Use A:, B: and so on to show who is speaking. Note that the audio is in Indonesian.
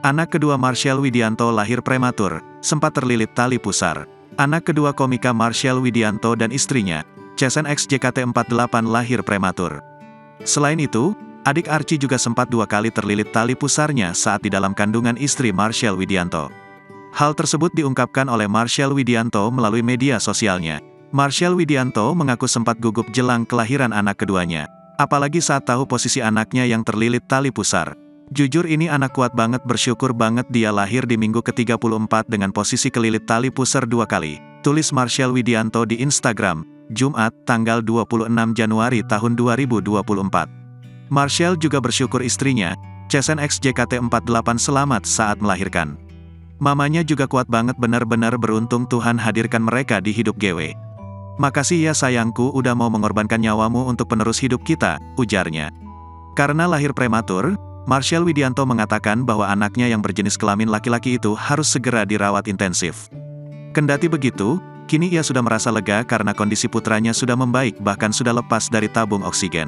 A: Anak kedua Marshell Widianto lahir prematur, sempat terlilit tali pusar. Anak kedua komika Marshell Widianto dan istrinya, Cezen X JKT48 lahir prematur. Selain itu, adik Archie juga sempat 2 kali terlilit tali pusarnya saat di dalam kandungan istri Marshell Widianto. Hal tersebut diungkapkan oleh Marshell Widianto melalui media sosialnya. Marshell Widianto mengaku sempat gugup jelang kelahiran anak keduanya, apalagi saat tahu posisi anaknya yang terlilit tali pusar. Jujur ini anak kuat banget, bersyukur banget dia lahir di minggu ke-34 dengan posisi kelilit tali pusar 2 kali, tulis Marshell Widianto di Instagram, Jumat, tanggal 26 Januari tahun 2024. Marshell juga bersyukur istrinya, Cezen X JKT48 selamat saat melahirkan. Mamanya juga kuat banget, benar-benar beruntung Tuhan hadirkan mereka di hidup GW. Makasih ya sayangku udah mau mengorbankan nyawamu untuk penerus hidup kita, ujarnya. Karena lahir prematur, Marshell Widianto mengatakan bahwa anaknya yang berjenis kelamin laki-laki itu harus segera dirawat intensif. Kendati begitu, kini ia sudah merasa lega karena kondisi putranya sudah membaik bahkan sudah lepas dari tabung oksigen.